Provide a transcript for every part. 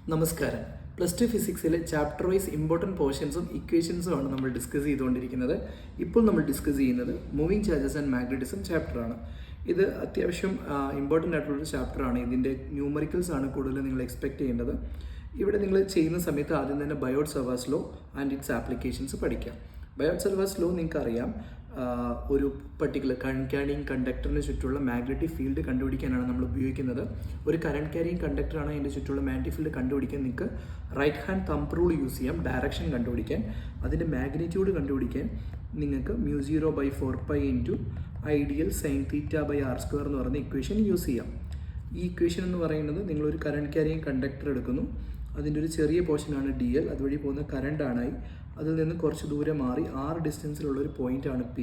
നമസ്കാരം. +2 ഫിസിക്സിലെ chapter wise important പോർഷൻസും ഇക്വേഷൻസും ആണ് നമ്മൾ ഡിസ്കസ് ചെയ്തുകൊണ്ടിരിക്കുന്നത്. ഇപ്പോൾ നമ്മൾ ഡിസ്കസ് ചെയ്യുന്നത് മൂവിങ് ചാർജസ് ആൻഡ് മാഗ്നറ്റിസം ചാപ്റ്ററാണ്. ഇത് അത്യാവശ്യം ഇമ്പോർട്ടൻ്റ് ആയിട്ടുള്ളൊരു ചാപ്റ്ററാണ്. ഇതിൻ്റെ ന്യൂമറിക്കൽസ് ആണ് കൂടുതൽ നിങ്ങൾ എക്സ്പെക്റ്റ് ചെയ്യേണ്ടത്. ഇവിടെ നിങ്ങൾ ചെയ്യുന്ന സമയത്ത് ആദ്യം തന്നെ Biot Savart law and its applications പഠിക്കാം. ബയോട്ട്-സവാർട്സ് ലോ നിങ്ങൾക്കറിയാം, ഒരു പർട്ടിക്കുലർ കറണ്ട് ക്യാരിയിങ് കണ്ടക്ടറിന് ചുറ്റുള്ള മാഗ്നറ്റിക് ഫീൽഡ് കണ്ടുപിടിക്കാനാണ് നമ്മൾ ഉപയോഗിക്കുന്നത്. ഒരു കറണ്ട് ക്യാരിയിങ് കണ്ടക്ടറാണ് അതിൻ്റെ ചുറ്റുള്ള മാഗ്നറ്റിക് ഫീൽഡ് കണ്ടുപിടിക്കാൻ നിങ്ങൾക്ക് right hand thumb rule use ചെയ്യാം. ഡയറക്ഷൻ കണ്ടുപിടിക്കാൻ, അതിൻ്റെ മാഗ്നിറ്റ്യൂഡ് കണ്ടുപിടിക്കാൻ നിങ്ങൾക്ക് μ0/4π ഇൻറ്റു ഐഡിയൽ സൈൻ θ/r² എന്ന് പറയുന്ന ഇക്വേഷൻ യൂസ് ചെയ്യാം. ഈ ഇക്വേഷൻ എന്ന് പറയുന്നത് നിങ്ങളൊരു കറണ്ട് ക്യാരിയിങ് കണ്ടക്ടർ എടുക്കുന്നു, അതിൻ്റെ ഒരു ചെറിയ പോർഷനാണ് DL, അതുവഴി പോകുന്ന കറണ്ടാണ് I, അതിൽ നിന്ന് കുറച്ച് ദൂരെ മാറി R ഡിസ്റ്റൻസിലുള്ളൊരു പോയിൻ്റാണ് P.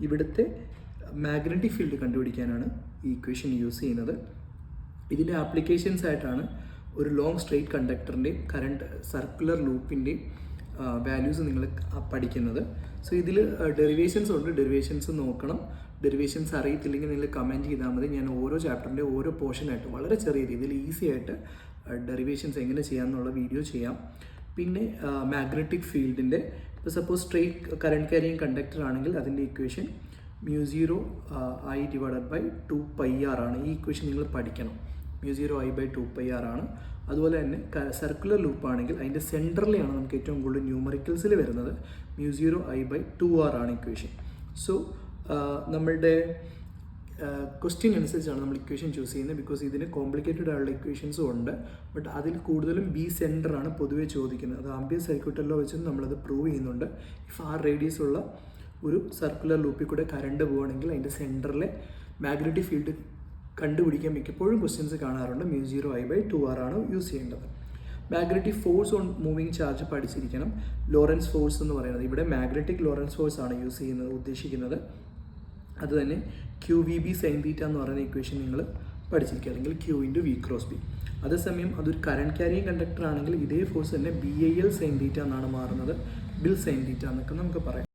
ഇവിടുത്തെ മാഗ്നറ്റിക് ഫീൽഡ് കണ്ടുപിടിക്കാനാണ് ഈ ഇക്വേഷൻ യൂസ് ചെയ്യുന്നത്. ഇതിൻ്റെ ആപ്ലിക്കേഷൻസ് ആയിട്ടാണ് ഒരു ലോങ് സ്ട്രെയിറ്റ് കണ്ടക്ടറിൻ്റെയും കറണ്ട് സർക്കുലർ ലൂപ്പിൻ്റെയും വാല്യൂസ് നിങ്ങൾ പഠിക്കുന്നത്. സോ ഇതിൽ ഡെറിവേഷൻസ് ഉണ്ട്, ഡെറിവേഷൻസ് നോക്കണം. ഡെറിവേഷൻസ് അറിയത്തില്ലെങ്കിൽ നിങ്ങൾ കമൻറ്റ് ചെയ്താൽ മതി. ഞാൻ ഓരോ ചാപ്റ്ററിൻ്റെ ഓരോ പോർഷനായിട്ട് വളരെ ചെറിയ രീതിയിൽ ഈസി ആയിട്ട് ഡെറിവേഷൻസ് എങ്ങനെ ചെയ്യാമെന്നുള്ള വീഡിയോ ചെയ്യാം. പിന്നെ മാഗ്നറ്റിക് ഫീൽഡിൻ്റെ, ഇപ്പോൾ suppose straight current carrying conductor ആണെങ്കിൽ അതിൻ്റെ ഇക്വേഷൻ μ0I/2πr ആണ്. ഈ ഇക്വേഷൻ നിങ്ങൾ പഠിക്കണം. μ0I/2πr ആണ്. അതുപോലെ തന്നെ സർക്കുലർ ലൂപ്പ് ആണെങ്കിൽ അതിൻ്റെ സെൻറ്ററിലെയാണ് നമുക്ക് ഏറ്റവും കൂടുതൽ ന്യൂമറിക്കൽസിൽ വരുന്നത്. μ0I/2r ആണ് ഇക്വേഷൻ. സോ നമ്മളുടെ ക്വസ്റ്റ്യൻ അനുസരിച്ചാണ് നമ്മൾ ഇക്വേഷൻ ചൂസ് ചെയ്യുന്നത്. ബിക്കോസ് ഇതിന് കോംപ്ലിക്കേറ്റഡ് ആയുള്ള ഇക്വേഷൻസും ഉണ്ട്. ബട്ട് അതിൽ കൂടുതലും ബി സെൻറ്ററാണ് പൊതുവെ ചോദിക്കുന്നത്. അത് ആംബിയർ സർക്യൂട്ടൽ ലോ വെച്ചും നമ്മളത് പ്രൂവ് ചെയ്യുന്നുണ്ട്. ഇഫ് R റേഡിയസ് ഉള്ള ഒരു സർക്കുലർ ലൂപ്പിൽ കൂടെ കറണ്ട് പോവുകയാണെങ്കിൽ അതിൻ്റെ സെൻറ്ററിലെ മാഗ്നറ്റിക് ഫീൽഡ് കണ്ടുപിടിക്കാൻ മിക്കപ്പോഴും ക്വസ്റ്റ്യൻസ് കാണാറുണ്ട്. μ0I/2r ആണ് യൂസ് ചെയ്യേണ്ടത്. Magnetic force on moving charge പഠിച്ചിരിക്കണം. ലോറൻസ് ഫോഴ്സ് എന്ന് പറയുന്നത്, ഇവിടെ മാഗ്നറ്റിക് ലോറൻസ് ഫോഴ്സ് ആണ് യൂസ് ചെയ്യുന്നത് ഉദ്ദേശിക്കുന്നത്. അത് തന്നെ QVB sin θ എന്ന് പറയുന്ന ഇക്വേഷൻ നിങ്ങൾ പഠിച്ചിരിക്കുക, അല്ലെങ്കിൽ Q × V×B. അതേസമയം അതൊരു കറണ്ട് ക്യാരിയിങ് കണ്ടക്ടർ ആണെങ്കിൽ ഇതേ ഫോഴ്സ് തന്നെ BIL sin θ എന്നാണ് മാറുന്നത്. ബിൽ sin θ എന്നൊക്കെ നമുക്ക് പറയാം.